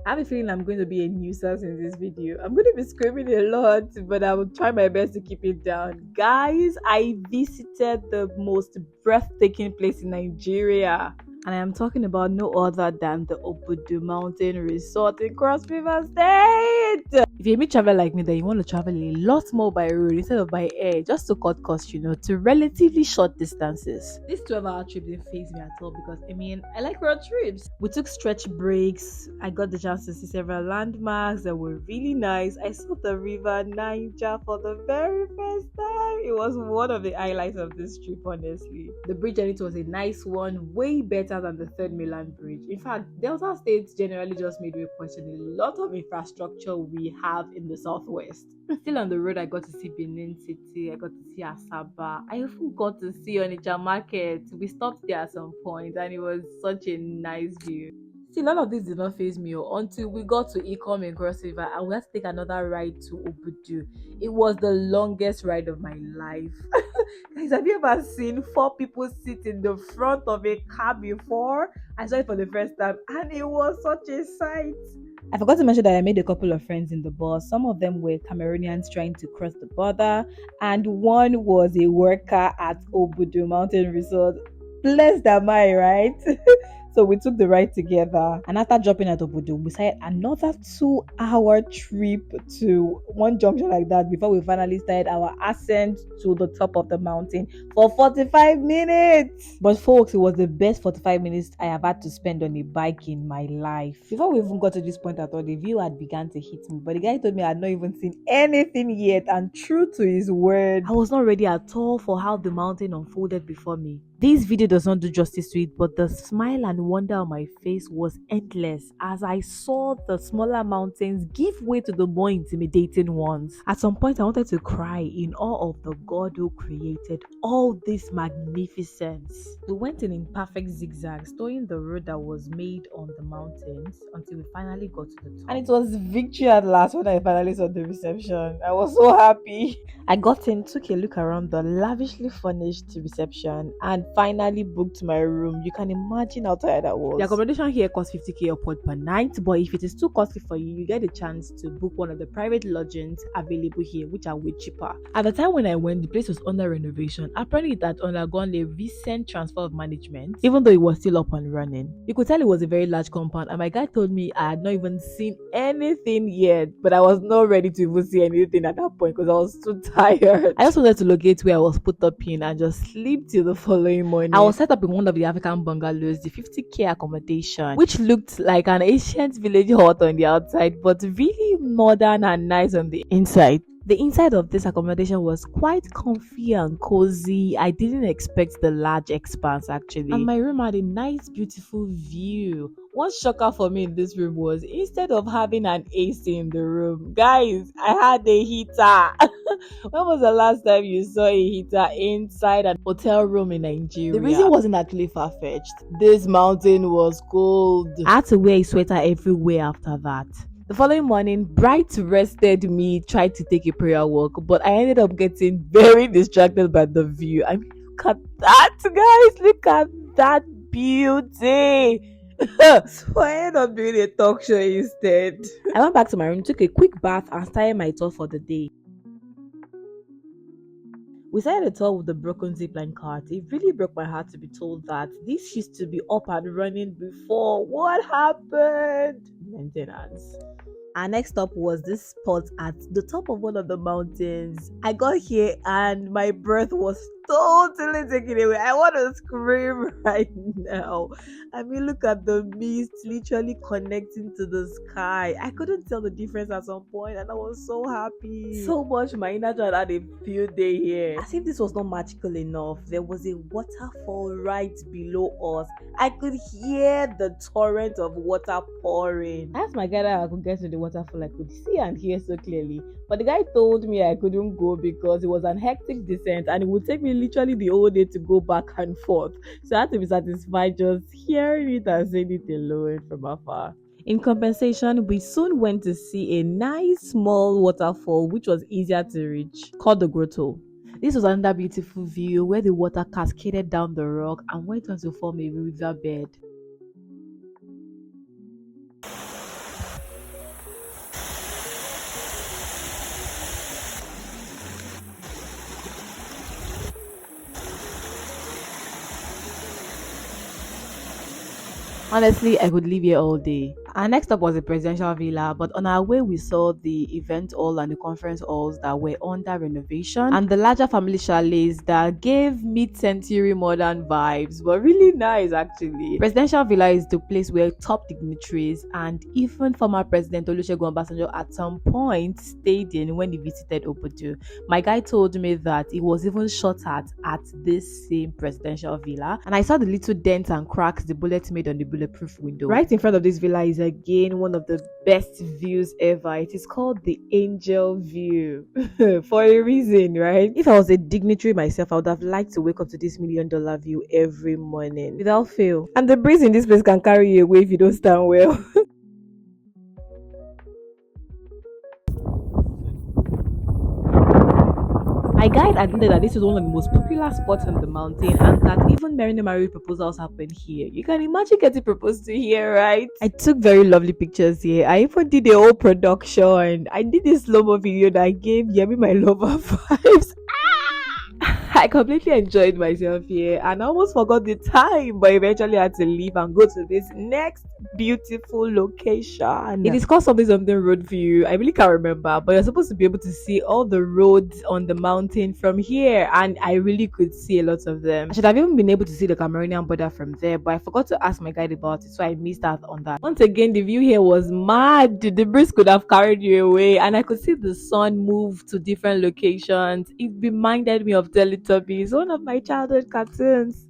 I have a feeling I'm going to be a nuisance in this video. I'm going to be screaming a lot, but I will try my best to keep it down. Guys, I visited the most breathtaking place in Nigeria. And I am talking about no other than the Obudu Mountain Resort in Cross River State. If you're a big traveler like me, then you want to travel a lot more by road instead of by air, just to cut costs, to relatively short distances. This 12-hour trip didn't phase me at all because I like road trips. We took stretch breaks. I got the chance to see several landmarks that were really nice. I saw the river Niger for the very first time. It was one of the highlights of this trip, honestly. The bridge on it was a nice one, way better than the Third Milan Bridge. In fact, Delta states generally just made me question a lot of infrastructure we have in the southwest. Still on the road, I got to see Benin City, I got to see Asaba, I even got to see Onitsha Market. We stopped there at some point and it was such a nice view. See, none of this did not phase me until we got to Ecom in Cross River and we had to take another ride to Obudu. It was the longest ride of my life. Guys, have you ever seen 4 people sit in the front of a car before? I saw it for the first time and it was such a sight. I forgot to mention that I made a couple of friends in the bus. Some of them were Cameroonians trying to cross the border, and one was a worker at Obudu Mountain Resort. Blessed am I, right? So we took the ride together, and after dropping at Obudu, we started another 2-hour trip to one junction like that before we finally started our ascent to the top of the mountain for 45 minutes. But folks, it was the best 45 minutes I have had to spend on a bike in my life. Before we even got to this point at all, the view had begun to hit me, but the guy told me I had not even seen anything yet, and true to his word, I was not ready at all for how the mountain unfolded before me. This video does not do justice to it, but the smile and wonder on my face was endless as I saw the smaller mountains give way to the more intimidating ones. At some point, I wanted to cry in awe of the God who created all this magnificence. We went in perfect zigzags, towing the road that was made on the mountains until we finally got to the top. And it was victory at last when I finally saw the reception. I was so happy. I got in, took a look around the lavishly furnished reception, and finally booked my room. You can imagine how tired I was. The accommodation here costs 50k upward per night, but if it is too costly for you, you get a chance to book one of the private lodgings available here, which are way cheaper. At the time when I went, the place was under renovation. Apparently it had undergone a recent transfer of management, even though it was still up and running. You could tell it was a very large compound, and my guy told me I had not even seen anything yet, but I was not ready to even see anything at that point because I was too tired. I just wanted to locate where I was put up in and just sleep till the following morning. I was set up in one of the African bungalows, the 50k accommodation, which looked like an ancient village hut on the outside, but really modern and nice on the inside. The inside of this accommodation was quite comfy and cozy. I didn't expect the large expanse actually. And my room had a nice, beautiful view. One shocker for me in this room was instead of having an AC in the room, guys, I had a heater. When was the last time you saw a heater inside an hotel room in Nigeria? The reason wasn't actually far-fetched. This mountain was cold. I had to wear a sweater everywhere after that. The following morning, bright rested me tried to take a prayer walk, but I ended up getting very distracted by the view. I mean, look at that, guys. Look at that beauty. So I ended up doing a talk show instead. I went back to my room, took a quick bath, and started my tour for the day. We started a tour with the broken zipline cart. It really broke my heart to be told that this used to be up and running before. What happened? Maintenance. Our next stop was this spot at the top of one of the mountains. I got here and my breath was totally taken away. I want to scream right now. I mean, look at the mist literally connecting to the sky. I couldn't tell the difference at some point and I was so happy. So much my inner child had a field day here. As if this was not magical enough, there was a waterfall right below us. I could hear the torrent of water pouring. I asked my guide how I could get to the waterfall. I could see and hear so clearly, but the guy told me I couldn't go because it was an hectic descent and it would take me literally the whole day to go back and forth. So I had to be satisfied just hearing it and seeing it alone from afar. In compensation, we soon went to see a nice small waterfall which was easier to reach, called the Grotto. This was another beautiful view where the water cascaded down the rock and went on to form a riverbed. Honestly, I could live here all day. Our next stop was the presidential villa, but on our way, we saw the event hall and the conference halls that were under renovation, and the larger family chalets that gave mid-century modern vibes, but really nice actually. Presidential villa is the place where top dignitaries and even former President Olusegun Obasanjo at some point stayed in when he visited Obudu. My guy told me that he was even shot at this same presidential villa, and I saw the little dents and cracks the bullets made on the bulletproof window. Right in front of this villa is again one of the best views ever. It is called the Angel View for a reason, right? If I was a dignitary myself, I would have liked to wake up to this $1 million view every morning without fail. And the breeze in this place can carry you away if you don't stand well. My guide admitted that this is one of the most popular spots on the mountain and that even marrying marriage proposals happen here. You can imagine getting proposed to here, right? I took very lovely pictures here. I even did a whole production. I did this slow-mo video that gave Yemi my lover vibes. I completely enjoyed myself here and I almost forgot the time, but eventually I had to leave and go to this next beautiful location. It is called something road view. I really can't remember, but you're supposed to be able to see all the roads on the mountain from here, and I really could see a lot of them. I should have even been able to see the Cameroonian border from there, but I forgot to ask my guide about it, so I missed out on that. Once again, the view here was mad. The breeze could have carried you away, and I could see the sun move to different locations. It reminded me of Teletubbies, one of my childhood cartoons.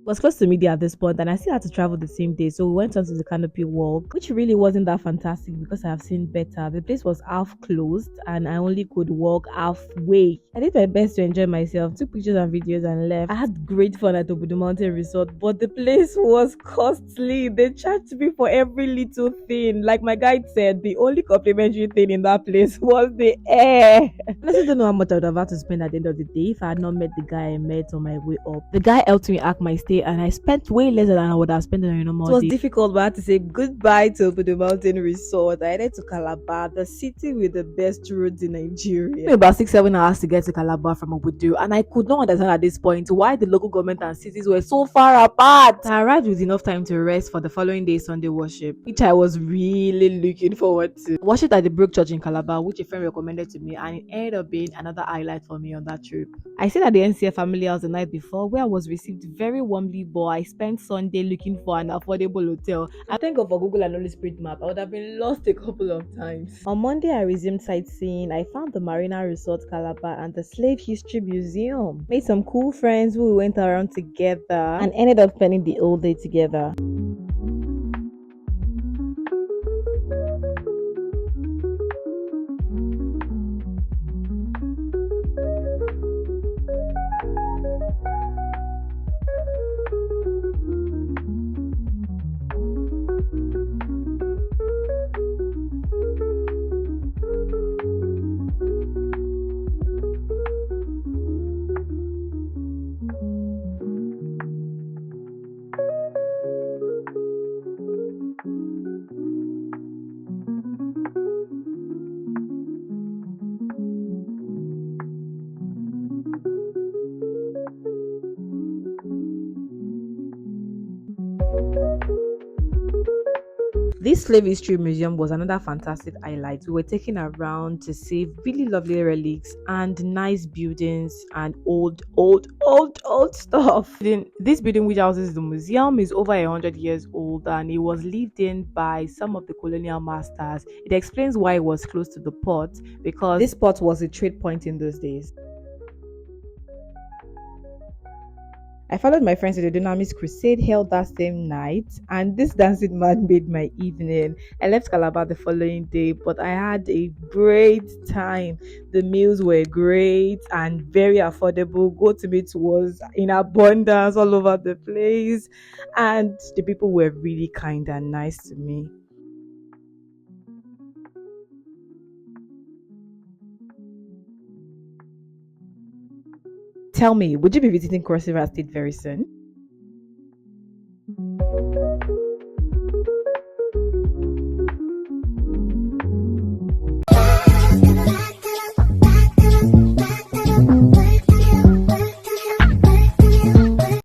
Was close to media at this point, and I still had to travel the same day. So we went onto the canopy walk, which really wasn't that fantastic because I have seen better. The place was half closed, and I only could walk halfway. I did my best to enjoy myself, took pictures and videos, and left. I had great fun at Obudu Mountain Resort, but the place was costly. They charged me for every little thing. Like my guide said, the only complimentary thing in that place was the air. I honestly don't know how much I would have had to spend at the end of the day if I had not met the guy I met on my way up. The guy helped me hack my stay, and I spent way less than I would have spent on a normal day. It was difficult, but I had to say goodbye to Obudu Mountain Resort. I headed to Calabar, the city with the best roads in Nigeria. It took me about 6-7 hours to get to Calabar from Obudu, and I could not understand at this point why the local government and cities were so far apart. I arrived with enough time to rest for the following day Sunday worship, which I was really looking forward to. I worshipped at the Brook Church in Calabar, which a friend recommended to me, and it ended up being another highlight for me on that trip. I stayed at the NCF family house the night before, where I was received very warmly, but I spent Sunday looking for an affordable hotel. I thank God for Google and Holy Spirit map. I would have been lost a couple of times. On Monday, I resumed sightseeing. I found the Marina Resort Calabar and the Slave History Museum. Made some cool friends who we went around together and ended up spending the whole day together. This Slave History Museum was another fantastic highlight. We were taken around to see really lovely relics and nice buildings and old stuff. This building, which houses the museum, is over 100 years old and it was lived in by some of the colonial masters. It explains why it was close to the port, because this port was a trade point in those days. I followed my friends to the Dunamis Crusade held that same night, and this dancing man made my evening. I left Calabar the following day, but I had a great time. The meals were great and very affordable. Goat meat was in abundance all over the place, and the people were really kind and nice to me. Tell me, would you be visiting Cross River State very soon?